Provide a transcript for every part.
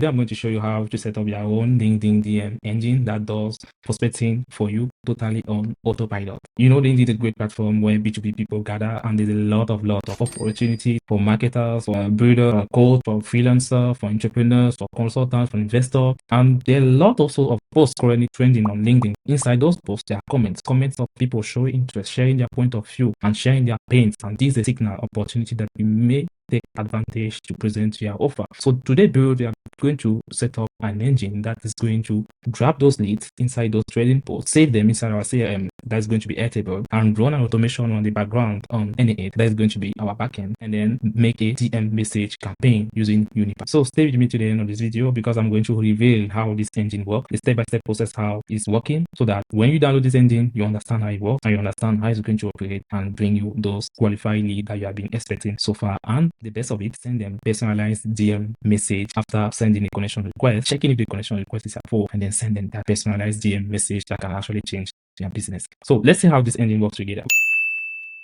Today I'm going to show you how to set up your own LinkedIn DM engine that does prospecting for you totally on autopilot. You know, LinkedIn is a great platform where B2B people gather, and there's a lot of opportunities for marketers, for builder, for coach, for freelancer, for entrepreneurs, for consultants, for investors. And there are a lot also of posts currently trending on LinkedIn. Inside those posts, there are comments of people showing interest, sharing their point of view, and sharing their pains. And this is a signal opportunity that we may take advantage to present your offer. So today, we are going to set up an engine that is going to grab those leads inside those trading posts, save them inside our CRM that's going to be Airtable, and run an automation on the background on n8n that is going to be our backend, and then make a DM message campaign using Unipile. So stay with me to the end of this video because I'm going to reveal how this engine works, the step-by-step process how it's working, so that when you download this engine, you understand how it works and you understand how it's going to operate and bring you those qualified leads that you have been expecting so far. And the best of it, send them personalized DM message after sending a connection request, checking if the connection request is approved, and then send them that personalized DM message that can actually change their business. So let's see how this engine works together.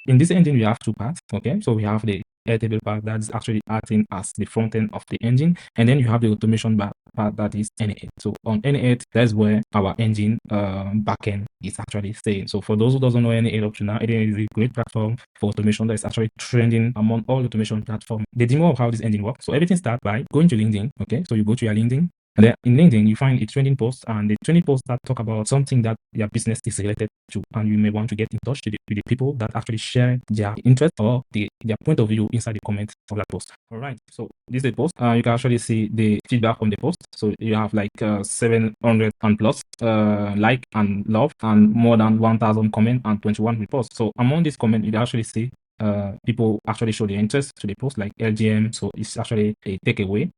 In this engine, we have two parts. Okay, so we have the Airtable part that's actually acting as the front end of the engine, and then you have the automation part that is n8n. So on n8n, that's where our engine backend is actually staying. So for those who doesn't know n8n up to now, n8n is a great platform for automation that is actually trending among all automation platforms. The demo of how this engine works. So everything starts by going to LinkedIn. Okay, so you go to your LinkedIn. And then in LinkedIn, you find a trending post, and the trending post that talk about something that your business is related to, and you may want to get in touch with the people that actually share their interest or their point of view inside the comments of that post. All right, so this is a post. You can actually see the feedback on the post. So you have like 700 and plus like and love, and more than 1,000 comments and 21 reposts. So among these comments, you can actually see people actually show their interest to the post, like LGM. So it's actually a takeaway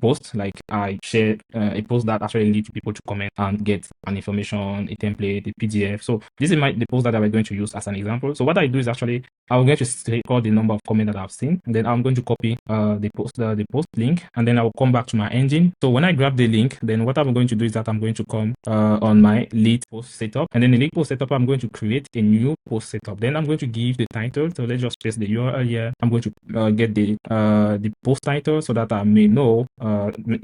post. Like I share a post that actually leads people to comment and get an information, a template, a PDF. So this is the post that I'm going to use as an example. So what I do is actually I'm going to record the number of comments that I've seen, and then I'm going to copy the post link, and then I will come back to my engine. So when I grab the link, then what I'm going to do is that I'm going to come on my lead post setup, and then the lead post setup, I'm going to create a new post setup. Then I'm going to give the title. So let's just paste the URL here. I'm going to get the post title so that I may know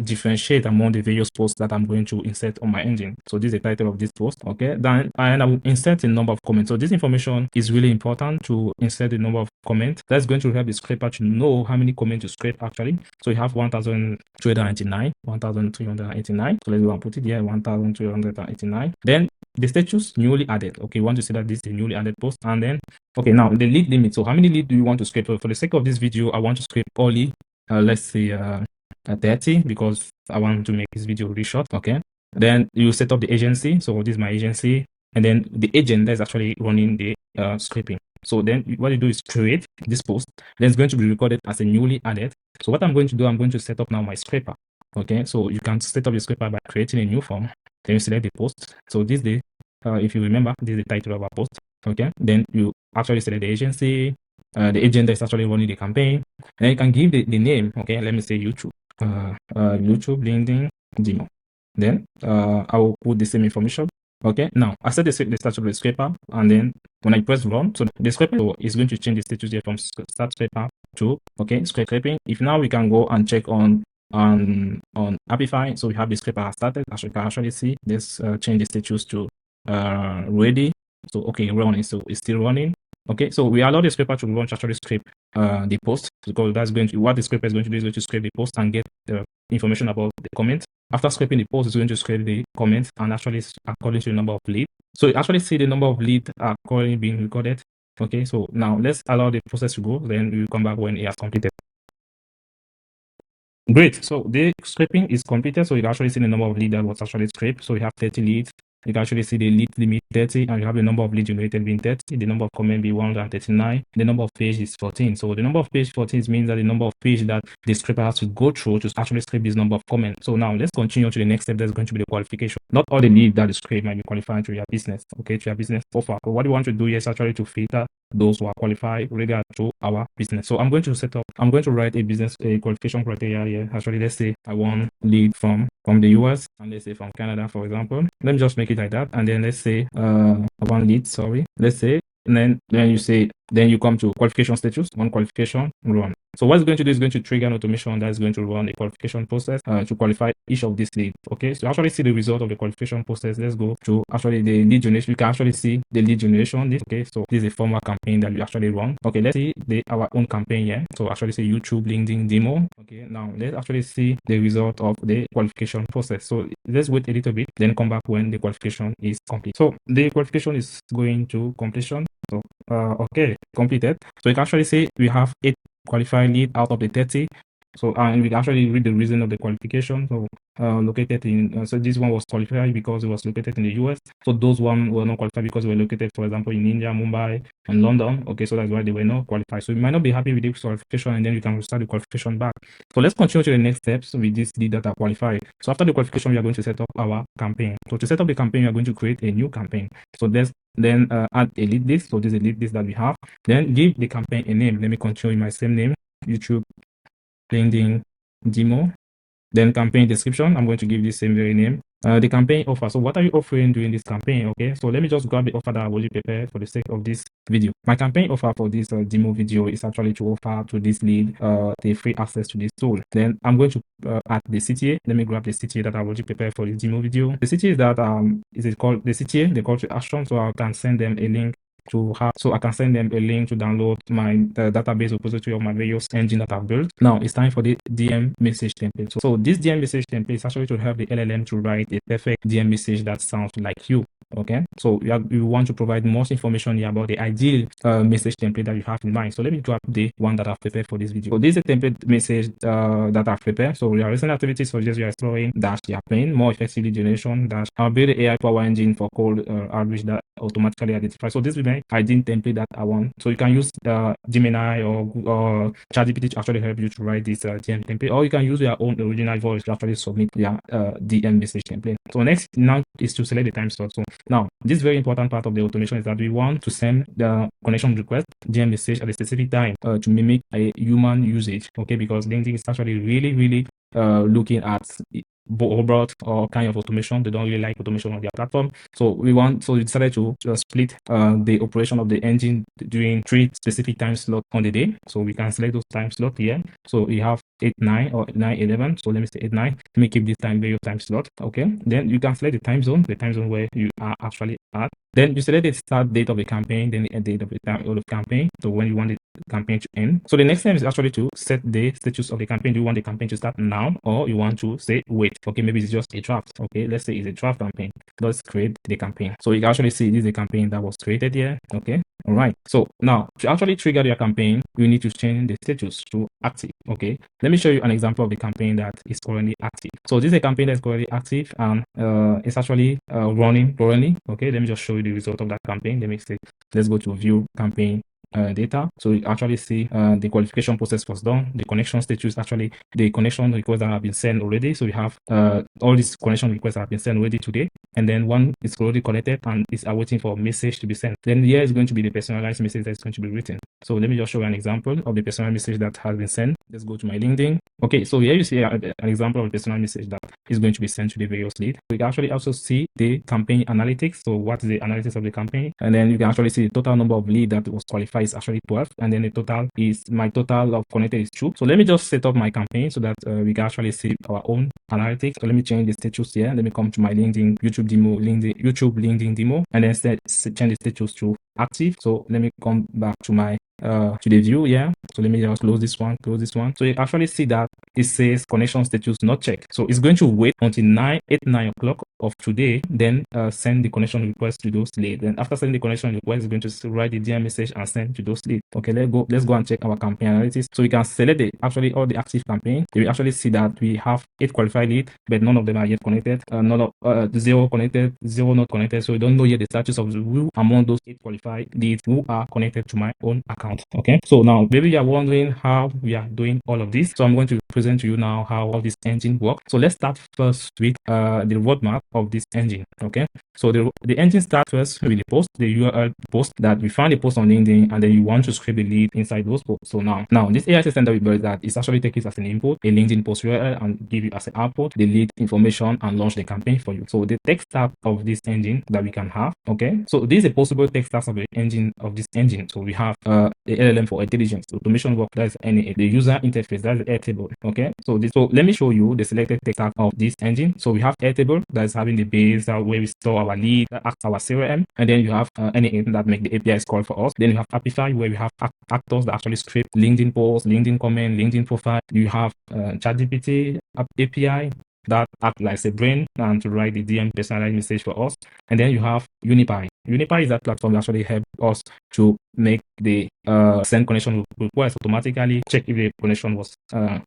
differentiate among the various posts that I'm going to insert on my engine. So this is the title of this post. Okay, then and I will insert a number of comments. So this information is really important to insert the number of comments. That's going to help the scraper to know how many comments to scrape actually. So you have 1,289, 1,389. So let's go and put it here, 1,289. Then the status newly added. Okay, you want to see that this is a newly added post, and then okay, now the lead limit. So how many leads do you want to scrape? So for the sake of this video, I want to scrape only let's say 30, because I want to make this video really short. Okay, then you set up the agency. So this is my agency, and then the agent that's actually running the scraping. So then what you do is create this post, then it's going to be recorded as a newly added. So what I'm going to do, I'm going to set up now my scraper. Okay, so you can set up the scraper by creating a new form. Then you select the post. So this day, if you remember, this is the title of our post. Okay, then you actually select the agency, the agent that's actually running the campaign, and you can give the name. Okay, let me say YouTube, YouTube LinkedIn demo. Then I will put the same information. Okay, now I set the status of the scraper, and then when I press run, so the scraper is going to change the status here from start scraper to okay scraping. If now we can go and check on Amplify, so we have the scraper started. As you can actually see, this change the status to ready. So okay, running. So it's still running. Okay, so we allow the scraper to launch actually scrape the post, because that's going to what the scraper is going to do is going to scrape the post and get the information about the comment. After scraping the post, it's going to scrape the comment and actually according to the number of leads. So you actually see the number of leads are currently being recorded. Okay, so now let's allow the process to go. Then we'll come back when it has completed. Great. So the scraping is completed. So you can actually see the number of leads that was actually scraped. So we have 30 leads. You can actually see the lead limit 30, and you have the number of leads generated being 30, the number of comments being 139, the number of page is 14. So the number of page 14 means that the number of page that the scraper has to go through to actually scrape this number of comments. So now let's continue to the next step. That's going to be the qualification. Not all the leads that the scrape might be qualified to your business, okay, to your business offer. So what you want to do here is actually to filter those who are qualified regard to our business. So I'm going to write a qualification criteria here. Actually, let's say I want lead from the US, and let's say from Canada, for example. Let me just make it like that, and then let's say I want lead, sorry, let's say, and then you say Then you come to qualification status, on qualification, run. So what it's going to do is going to trigger an automation that is going to run a qualification process to qualify each of these leads. Okay, so actually see the result of the qualification process. Let's go to actually the lead generation. You can actually see the lead generation. Okay, so this is a formal campaign that we actually run. Okay, let's see our own campaign here. So actually see YouTube LinkedIn demo. Okay, now let's actually see the result of the qualification process. So let's wait a little bit, then come back when the qualification is complete. So the qualification is going to completion. So okay, completed. So you can actually see we have 8 qualified lead out of the 30. So and we can actually read the reason of the qualification. So located in so this one was qualified because it was located in the US. So those one were not qualified because they were located, for example, in India, Mumbai, and London. Okay, so that's why they were not qualified. So you might not be happy with this qualification, and then you can restart the qualification back. So let's continue to the next steps with this lead that are qualified. So after the qualification, we are going to set up our campaign. So to set up the campaign, we are going to create a new campaign. So let's then add a lead list. So this is a lead list that we have. Then give the campaign a name. Let me continue with my same name, YouTube LinkedIn demo. Then campaign description, I'm going to give this same very name. The campaign offer. So what are you offering during this campaign? Okay, so let me just grab the offer that I already prepared for the sake of this video. My campaign offer for this demo video is actually to offer to this lead the free access to this tool. Then I'm going to add the CTA. Let me grab the CTA that I already prepared for this demo video. The CTA is that is it called the CTA, the call to action. So I can send them a link to have, so I can send them a link to download my database repository of my various engine that I've built. Now it's time for the DM message template. So this DM message template is actually to help the LLM to write a perfect DM message that sounds like you. Okay, so you want to provide most information here about the ideal message template that you have in mind. So let me grab the one that I've prepared for this video. So this is a template message that I've prepared. So your recent activities suggest you are exploring dash your plan more effectively generation dash I'll build an AI power engine for cold outreach that automatically identify. So this will be ideal template that I want. So you can use Gemini or ChatGPT to actually help you to write this DM template, or you can use your own original voice to actually submit your DM message template. So next now is to select the time slot. So now this very important part of the automation is that we want to send the connection request DM message at a specific time to mimic a human usage. Okay, because LinkedIn is actually really looking at robot or kind of automation. They don't really like automation on their platform. So we decided to split the operation of the engine during 3 specific time slots on the day. So we can select those time slots here. So we have 8, 9 or 9, 11. So let me say 8, 9. Let me keep this various time slot. Okay. Then you can select the time zone where you are actually at. Then you select the start date of the campaign, then the end date of the campaign. So when you want the campaign to end. So the next step is actually to set the status of the campaign. Do you want the campaign to start now, or you want to say wait? Okay, maybe it's just a draft. Okay, let's say it's a draft campaign. Let's create the campaign. So you can actually see this is a campaign that was created here. Okay. All right. So now to actually trigger your campaign, you need to change the status to active. Okay. Let me show you an example of the campaign that is currently active. So this is a campaign that's currently active and it's actually running currently. Okay. Let me just show you the result of that campaign. Let's go to view campaign data. So you actually see the qualification process was done. The connection status, actually the connection requests that have been sent already. So we have all these connection requests that have been sent already today, and then one is already connected and is awaiting for a message to be sent. Then here is going to be the personalized message that's going to be written. So let me just show you an example of the personal message that has been sent. Let's go to my LinkedIn. Okay, so here you see an example of a personal message that is going to be sent to the various lead. We can actually also see the campaign analytics. So what is the analytics of the campaign? And then you can actually see the total number of lead that was qualified is actually 12, and then my total of connected is 2. So let me just set up my campaign so that we can actually see our own analytics. So let me change the status here. Let me come to my LinkedIn YouTube LinkedIn demo, and then change the status to active. So let me come back to my to the view here. So let me just close this one. So you actually see that it says connection status not checked. So it's going to wait until 9 o'clock of today, then send the connection request to those leads. Then after sending the connection request, it's going to write the DM message and send to those leads. Okay, let's go and check our campaign analytics. So we can select all the active campaign. You will actually see that we have 8 qualified leads, but none of them are yet connected. None of 0 connected, 0 not connected. So we don't know yet the status of who among those 8 qualified leads who are connected to my own account. Okay, so now maybe you are wondering how we are doing all of this. So I'm going to present to you now how all this engine works. So let's start first with the roadmap of this engine. Okay, So the engine starts first with the post, the URL post that we found a post on LinkedIn, and then you want to scrape the lead inside those posts. So now this AI system that we built that is actually take it as an input, a LinkedIn post URL, and give you as an output the lead information and launch the campaign for you. So the tech stack of this engine that we can have, okay. So this is a possible tech stack of the engine of this engine. So we have the LLM for intelligence, automation work, that's n8n, the user interface, that's the Airtable, okay. So let me show you the selected tech stack of this engine. So we have Airtable that's having the base where we store our lead, that acts our CRM, and then you have n8n that make the APIs call for us. Then you have Apify where we have actors that actually script LinkedIn posts, LinkedIn comment, LinkedIn profile. You have ChatGPT API that act like a brain and to write the DM personalized message for us. And then you have Unipile. Unipile is that platform that actually help us to make the send connection request automatically, check if the connection was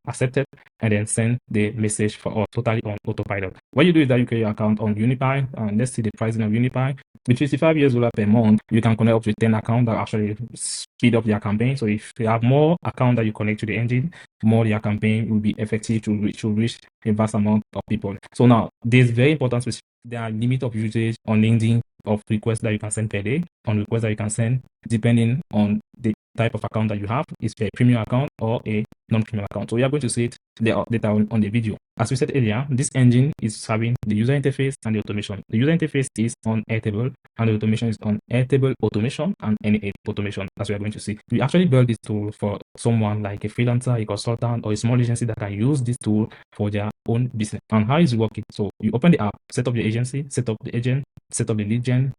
accepted, and then send the message for us totally on autopilot. What you do is that you create your account on Unipile, and let's see the pricing of Unipile. With $55 per month, you can connect up to 10 accounts that actually speed up your campaign. So if you have more accounts that you connect to the engine, more your campaign will be effective to reach a vast amount of people. So now there's very important there are limit of usage on LinkedIn of requests that you can send per day, on requests that you can send depending on the type of account that you have, is a premium account or a non-premium account. So we are going to see it later on the video. As we said earlier, this engine is having the user interface and the automation. The user interface is on Airtable, and the automation is on Airtable automation and n8n automation, as we are going to see. We actually built this tool for someone like a freelancer, a consultant, or a small agency that can use this tool for their own business. And how is it working? So you open the app, set up the agency, set up the agent, set up the lead gen,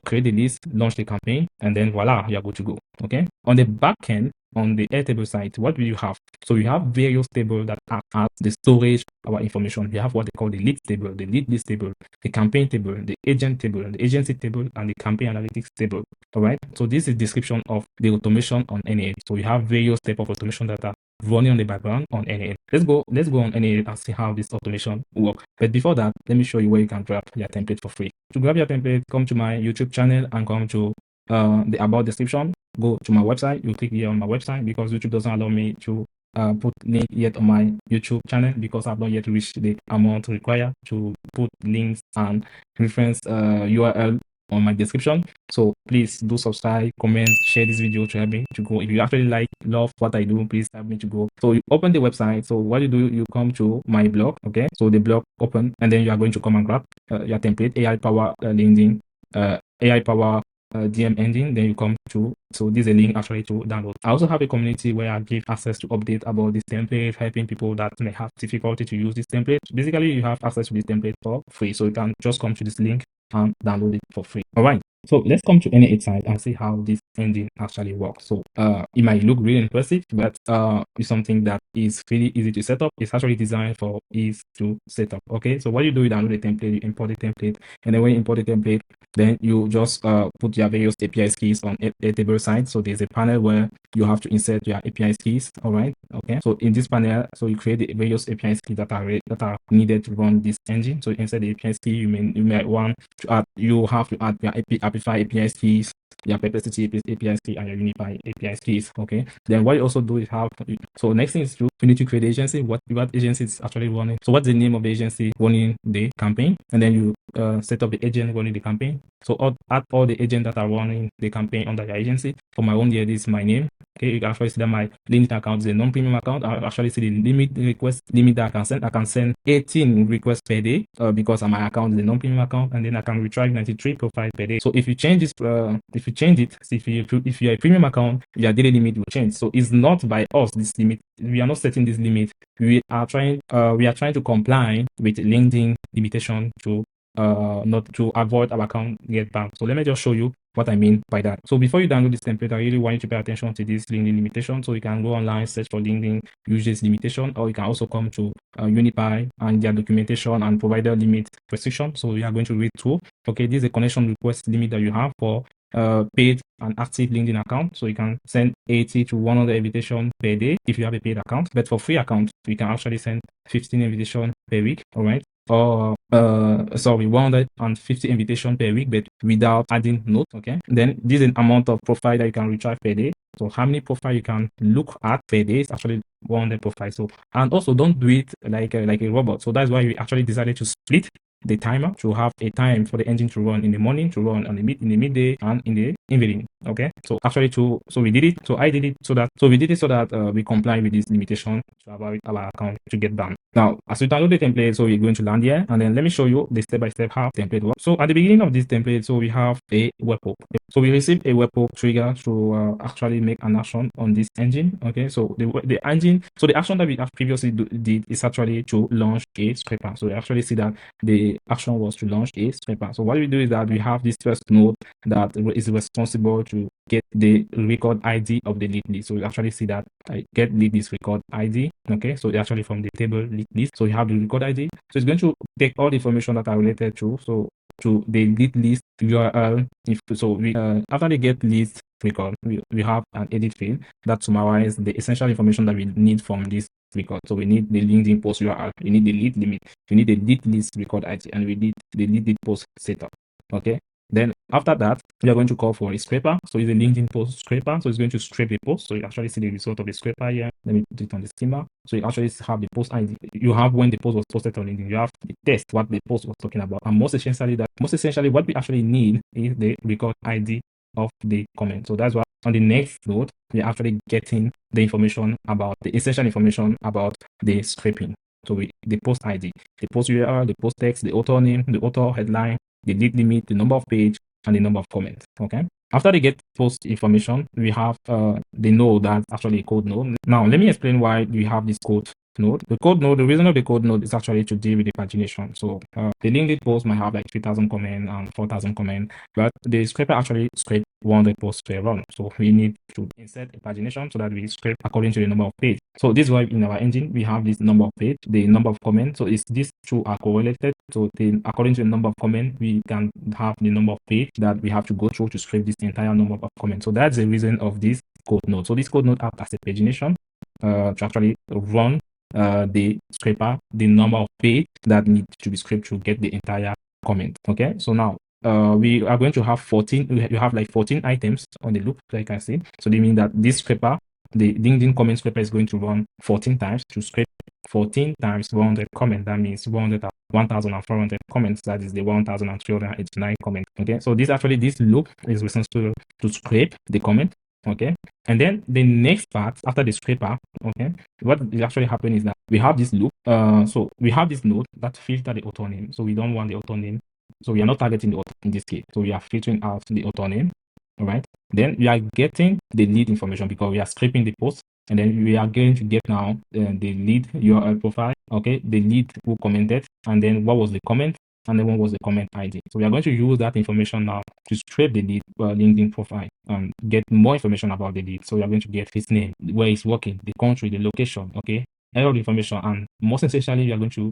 create the list, launch the campaign, and then voila, you are good to go. Okay. On the back end, on the Airtable side, what will you have? So you have various tables that act as the storage of our information. You have what they call the lead table, the lead list table, the campaign table, the agent table, the agency table, and the campaign analytics table. All right. So this is description of the automation on n8n. So we have various type of automation that are running on the background on n8n. Let's go on n8n and see how this automation works. But before that, let me show you where you can grab your template for free. To grab your template, come to my YouTube channel and come to the about description. Go to my website. You click here on my website because YouTube doesn't allow me to put link yet on my YouTube channel because I've not yet reached the amount required to put links and reference URL on my description. So please do subscribe, comment, share this video to help me to go. If you actually love what I do, please help me to go. So you open the website. So what you do, you come to my blog. Okay, so the blog open, and then you are going to come and grab your template, AI power LinkedIn, AI power DM engine. Then you come to, so this is a link actually to download. I also have a community where I give access to update about this template, helping people that may have difficulty to use this template. Basically, you have access to this template for free, so you can just come to this link and download it for free. All right. So let's come to n8n side and see how this engine actually works. So it might look really impressive, but it's something that is really easy to set up. It's actually designed for ease to set up. Okay, so what you do is download the template, you import the template, and then when you import the template, then you just put your various API keys on a table side. So there's a panel where you have to insert your API keys. All right. Okay. So in this panel, so you create the various API keys that are needed to run this engine. So insert the API key, you may want to add. You have to add your Apify API keys, your Perplexity API key, and your Unipile API keys. Okay. Then what you also do is so next thing is you need to create the agency. What agency is actually running? So what's the name of the agency running the campaign? And then you set up the agent running the campaign. So add all the agents that are running the campaign under your agency. For my own here, this is my name. Okay, you can actually see that my LinkedIn account is a non-premium account. I actually see the limit that I can send. I can send 18 requests per day because my account is a non-premium account, and then I can retrieve 93 profiles per day. So if you change this, if you're a premium account, your daily limit will change. So it's not by us this limit. We are not setting this limit. We are trying to comply with LinkedIn limitation to not to avoid our account get banned. So let me just show you what I mean by that. So before you download this template, I really want you to pay attention to this LinkedIn limitation. So you can go online, search for LinkedIn usage limitation, or you can also come to Unipile and their documentation and provider limit restriction. So we are going to read through. Okay, this is a connection request limit that you have for paid and active LinkedIn account. So you can send 80 to 100 invitations per day if you have a paid account. But for free accounts, you can actually send 15 invitations per week. All right. Or 150 invitations per week, but without adding notes. Okay, then this is an amount of profile that you can retrieve per day. So how many profile you can look at per day is actually 100 profiles. So, and also don't do it like a robot. So that's why we actually decided to split the timer to have a time for the engine to run in the morning, to run in the midday, and in the evening. Okay, so actually so we did it. So I did it so that we comply with this limitation to avoid our account to get banned. Now, as we download the template, so we're going to land here, and then let me show you the step-by-step how template works. So at the beginning of this template, so we have a webhook. So we receive a webhook trigger to actually make an action on this engine. Okay, so the engine, so the action that we have previously did is actually to launch a scraper. So we actually see that the action was to launch a scraper. So what we do is that we have this first node that is responsible to get the record ID of the lead list. So we actually see that I get lead list record ID. Okay, so actually from the table lead list, so you have the record ID. So it's going to take all the information that are related to the lead list URL. After they get list record, we have an edit field that summarizes the essential information that we need from this record. So we need the LinkedIn post URL, we need the lead limit, we need the lead list record ID, and we need the lead post setup. Okay, then after that, we are going to call for a scraper. So it's a LinkedIn post scraper. So it's going to scrape the post. So you actually see the result of the scraper here. Let me do it on the schema. So you actually have the post ID. You have when the post was posted on LinkedIn. You have the test what the post was talking about. And most essentially what we actually need is the record ID of the comment. So that's why on the next node, we're actually getting the information about the essential information about the scraping. So the post ID, the post URL, the post text, the author name, the author headline, the lead limit, the number of page, and the number of comments. Okay. After they get post information, we have the node that's actually a code node. Now, let me explain why we have this code node. The code node, the reason of the code node is actually to deal with the pagination. So the LinkedIn post might have like 3,000 comments and 4,000 comments, but the scraper actually scrape 100 posts per run. So we need to insert a pagination so that we scrape according to the number of page. So this is why in our engine we have this number of page, the number of comments. So it's these two are correlated. So according to the number of comments, we can have the number of page that we have to go through to scrape this entire number of comments. So that's the reason of this code node. So this code node acts as a pagination to actually run the scraper, the number of page that need to be scraped to get the entire comment. Okay, so now we are going to have 14. You have like 14 items on the loop, like I said. So they mean that this scraper, the LinkedIn comment scraper, is going to run 14 times to scrape 14 times 100 comment. That means 1,400 comments. That is the 1,389 comments. Okay, so this loop is responsible to scrape the comment. Okay, and then the next part after the scraper, okay, what is actually happening is that we have this loop. So we have this node that filter the author name. So we don't want the author name. So we are not targeting the author in this case. So we are filtering out the author name. All right. Then we are getting the lead information because we are scraping the post. And then we are going to get now the lead URL profile. Okay, the lead who commented, and then what was the comment, and then what was the comment ID. So we are going to use that information now to scrape the lead LinkedIn profile and get more information about the lead. So we are going to get his name, where he's working, the country, the location, okay, all the information, and most essentially, we are going to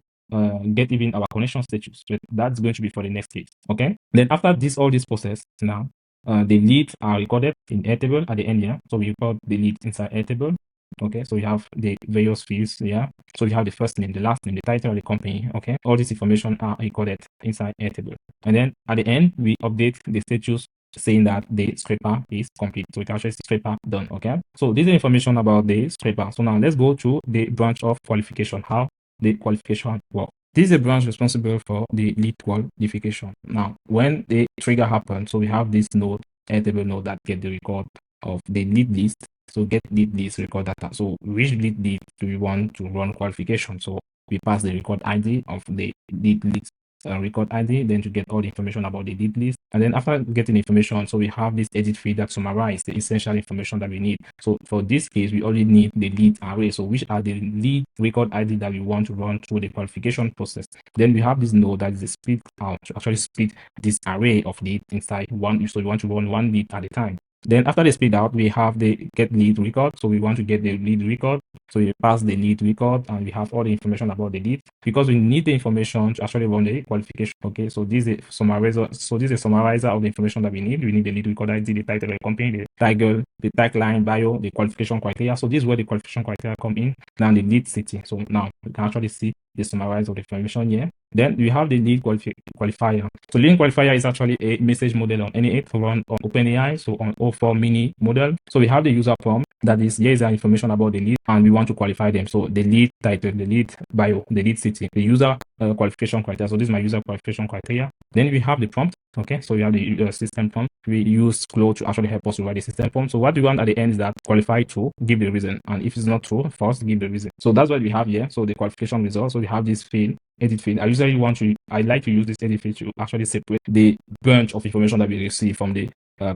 get even our connection status. So that's going to be for the next stage. Okay. Then after all this process now, the leads are recorded in Airtable at the end here. So we record the leads inside Airtable. Okay, so we have the various fields here. So we have the first name, the last name, the title of the company. Okay, all this information are recorded inside Airtable. And then at the end, we update the status saying that the scraper is complete. So it actually says scraper done. Okay, so this is information about the scraper. So now let's go to the branch of qualification, how the qualification works. This is a branch responsible for the lead qualification. Now, when the trigger happens, so we have this node, Airtable node, that get the record of the lead list. So get lead list record data. So which lead do we want to run qualification? So we pass the record ID of the lead list record ID, then to get all the information about the lead list. And then after getting information, so we have this edit field that summarizes the essential information that we need. So for this case, we only need the lead array. So which are the lead record ID that we want to run through the qualification process. Then we have this node that is a split out to actually split this array of lead inside one. So we want to run one lead at a time. Then after the split out, we have the get lead record. So we want to get the lead record. So we pass the lead record and we have all the information about the lead because we need the information to actually run the qualification. Okay, so this is a summarizer. So this is a summarizer of the information that we need. We need the lead record ID, the title of the company, the title, the tagline, bio, the qualification criteria. So this is where the qualification criteria come in. Now the lead city. So now we can actually see the summarize of the information here. Then we have the lead qualifier. So lead qualifier is actually a message model on n8n run on OpenAI, so on O4 mini model. So we have the user form that is, here is the information about the lead, and we want to qualify them. So the lead title, the lead bio, the lead city, the user qualification criteria. So this is my user qualification criteria. Then we have the prompt. Okay, so we have the system prompt. We use Flow to actually help us to write the system prompt. So what we want at the end is that qualify true, give the reason, and if it's not true, false, give the reason. So that's what we have here. So the qualification result. So we have this field, edit field. I like to use this edit field to actually separate the bunch of information that we receive from the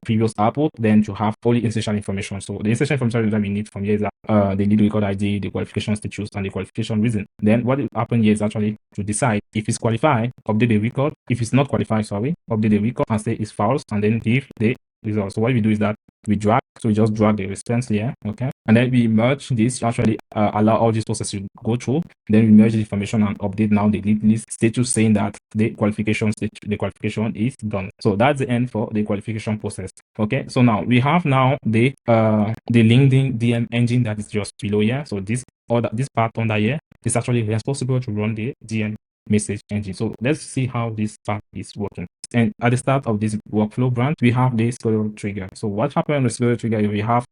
previous output, then to have only insertion information. So the insertion information that we need from here is that the lead record ID, the qualification status, and the qualification reason. Then what will happen here is actually to decide if it's qualified, update the record. If it's not qualified, sorry, update the record and say it's false, and then give the result. So what we do is that we drag, so we just drag the response here, okay, and then we merge this to actually allow all this process to go through. Then we merge the information and update now the lead list status, saying that the qualification is done. So that's the end for the qualification process. Okay, so now we have the LinkedIn DM engine that is just below here. So this part under here is actually responsible to run the DM message engine. So let's see how this part is working. And at the start of this workflow branch, we have the schedule trigger. So what happens on the schedule trigger? We have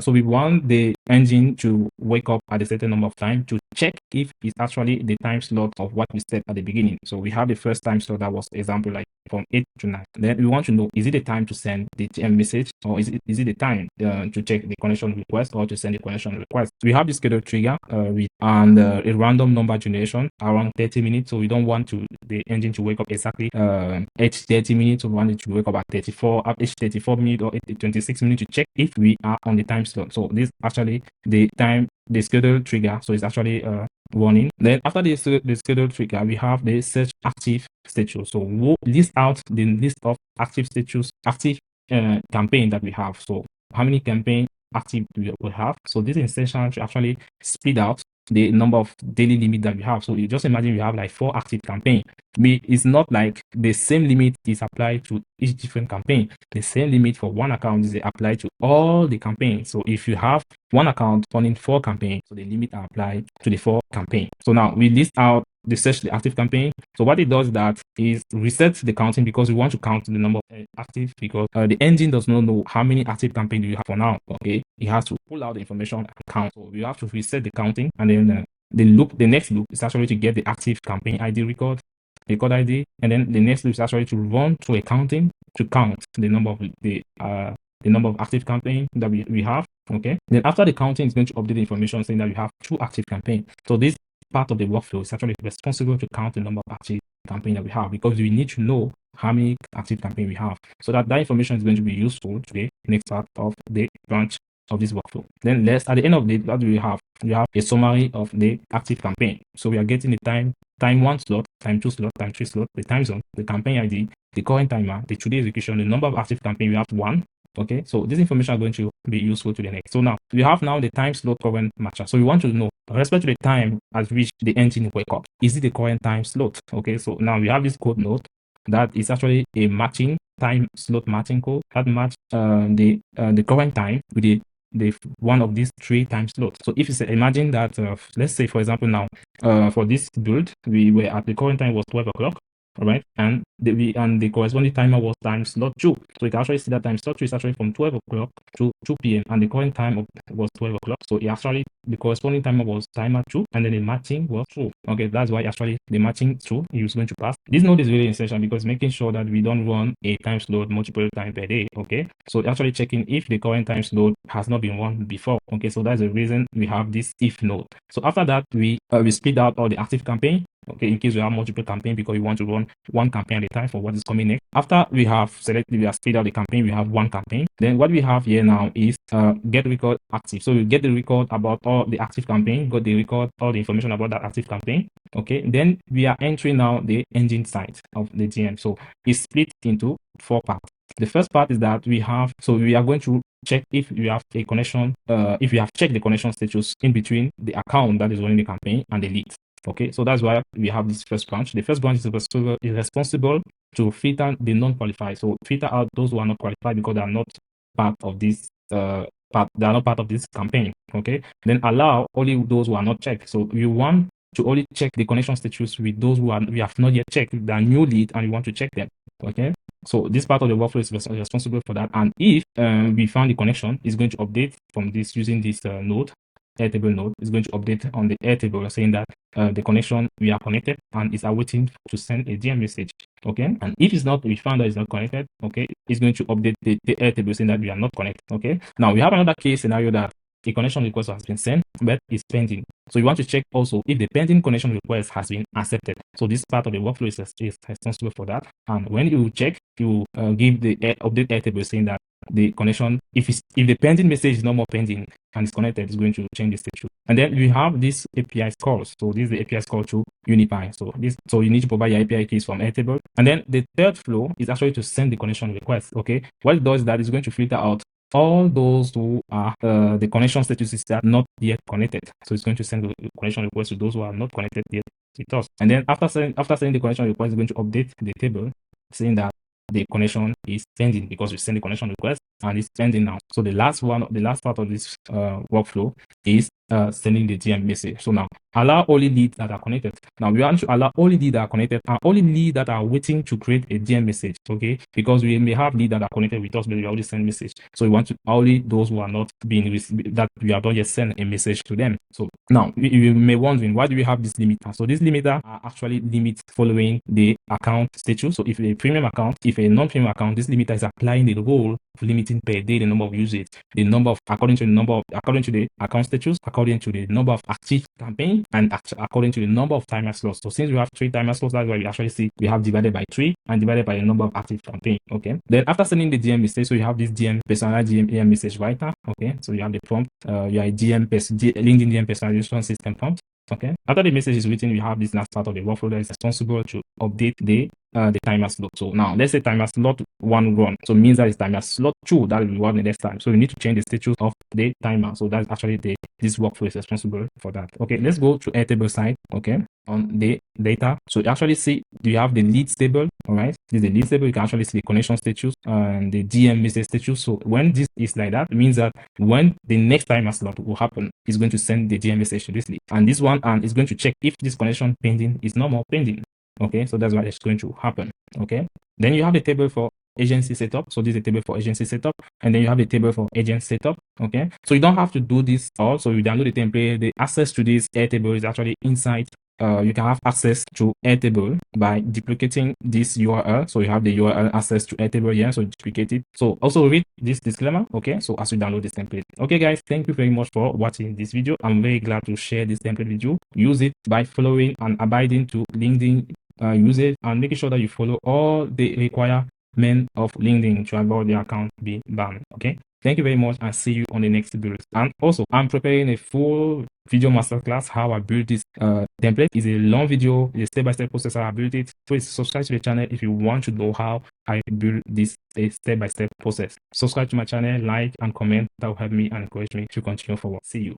so we want the engine to wake up at a certain number of time to check if it's actually the time slot of what we set at the beginning. So we have the first time slot that was example like from 8 to 9. Then we want to know, is it the time to send the TM message, or is it the time to check the connection request or to send the connection request? We have the schedule trigger and a random number generation around 30 minutes. So we don't want the engine to wake up exactly each 30 minutes. We want it to wake up at each 34 minutes or 26 minutes to check if we are on the time slot. So this actually the schedule trigger. So it's actually running. Then after the schedule trigger, we have the search active status. So we'll list out the list of active status, active campaign that we have. So how many campaign active do we have? So this is essential to actually split out the number of daily limit that we have. So you just imagine we have like 4 active campaign. It's not like the same limit is applied to each different campaign. The same limit for one account is applied to all the campaigns. So if you have one account running 4 campaigns, so the limit are applied to the 4 campaign. So now we list out the search the active campaign. So what it does that is reset the counting, because we want to count the number of active, because the engine does not know how many active campaign do you have for now. Okay, it has to pull out the information and count. So we have to reset the counting, and then the next loop is actually to get the active campaign ID record ID, and then the next loop is actually to run through a counting to count the number of the number of active campaign that we have. Okay, then after the counting, it's going to update the information saying that we have 2 active campaign. So this part of the workflow is actually responsible to count the number of active campaign that we have, because we need to know how many active campaign we have, so that information is going to be useful to the next part of the branch of this workflow. Then at the end of it, what do we have? We have a summary of the active campaign. So we are getting the time 1 slot, time 2 slot, time 3 slot, the time zone, the campaign ID, the current timer, the today execution, the number of active campaign. We have 1. Okay, so this information is going to be useful to the next. So now we have the time slot current matcher. So we want to know, with respect to the time at which the engine wake up, is it the current time slot? Okay, so now we have this code node that is actually a matching time slot matching code that match the current time with the one of these 3 time slots. So if you say, imagine that let's say for example now for this build we were at the current time was 12 o'clock. All right, and the corresponding timer was time slot 2. So you can actually see that time slot 2 is actually from 12 o'clock to 2 p.m. and the current time was 12 o'clock. So the corresponding timer was timer 2, and then the matching was true. Okay, that's why actually the matching true is going to pass. This node is really essential because making sure that we don't run a time slot multiple times per day. Okay, so actually checking if the current time slot has not been run before. Okay, so that's the reason we have this if node. So after that, we split out all the active campaign. Okay, in case we have multiple campaign, because we want to run one campaign at a time for what is coming next. After we have split out the campaign, we have one campaign. Then what we have here now is get record active. So we get the record about all the active campaign, got the record all the information about that active campaign. Okay, then we are entering now the engine side of the DM. So it's split into 4 parts. The first part is that we are going to check if we have a connection, if we have checked the connection status in between the account that is running the campaign and the lead. Okay, so that's why we have this first branch. The first branch is responsible to filter the non-qualified. So filter out those who are not qualified because they are not part of this they are not part of this campaign. Okay, then allow only those who are not checked. So you want to only check the connection status with those who we have not yet checked, the new lead, and we want to check them. Okay, so this part of the workflow is responsible for that. And if we found the connection, it's going to update from this using this node, Airtable node. Is going to update on the Airtable saying that the connection, we are connected, and is awaiting to send a DM message. Okay, and if it's not, we found that it's not connected. Okay, it's going to update the Airtable saying that we are not connected. Okay, now we have another case scenario that a connection request has been sent but is pending. So you want to check also if the pending connection request has been accepted. So this part of the workflow is responsible for that. And when you check, you give the update Airtable saying that the connection, if the pending message is no more pending and is connected, it's going to change the status. And then we have this API calls. So this is the API call to Unipile. So you need to provide your API keys from Airtable. And then the third flow is actually to send the connection request. Okay, what it does is that it's going to filter out all those who are the connection status is not yet connected. So it's going to send the connection request to those who are not connected yet with us. And then after sending the connection request, it's going to update the table saying that the connection is pending because we send the connection request and it's pending now. So the last part of this workflow is sending the DM message. So now allow only leads that are connected. Now we want to allow only leads that are connected and only leads that are waiting to create a DM message. Okay, because we may have leads that are connected with us, but we already send message. So we want to only those who are not being that we have not yet sent a message to them. So now you may wondering, why do we have this limiter? So this limiter are actually limits following the account status. So if a premium account, if a non-premium account, this limiter is applying the role of limiting per day the number of usage, the number of according to the account status, according to the number of active campaign, and according to the number of timer slots. So since we have 3 timer slots, that's why we actually see we have divided by 3 and divided by the number of active campaign. Okay, then after sending the DM message, so you have this DM personalized DM message writer. Okay, so you have the prompt, your LinkedIn DM personalization system prompt. Okay, after the message is written, we have this last part of the workflow that is responsible to update the timer slot. So now let's say timer slot 1 run, so it means that it's timer slot 2 that will be run the next time. So you need to change the status of the timer. So that's actually this workflow is responsible for that. Okay, let's go to Airtable side. Okay, on the data, so you actually see you have the leads table. All right, this is the leads table. You can actually see the connection status and the DM message status. So when this is like that, it means that when the next timer slot will happen, it's going to send the DM message to this lead, and this one and it's going to check if this connection pending is no more pending. Okay, so that's what is going to happen. Okay, then you have the table for agency setup. So this is a table for agency setup, and then you have the table for agent setup. Okay, so you don't have to do this all. So you download the template. The access to this Airtable is actually inside. You can have access to Airtable by duplicating this URL. So you have the URL access to Airtable here. So duplicate it. So also read this disclaimer. Okay, so as you download this template. Okay, guys, thank you very much for watching this video. I'm very glad to share this template with you. Use it by following and abiding to LinkedIn usage and making sure that you follow all the requirements of LinkedIn to avoid the account being banned. Okay, thank you very much and see you on the next video. And also, I'm preparing a full video masterclass how I built this template. It's a long video, a step-by-step process how I built it. Please subscribe to the channel if you want to know how I build this step-by-step process. Subscribe to my channel, like and comment. That will help me and encourage me to continue forward. See you.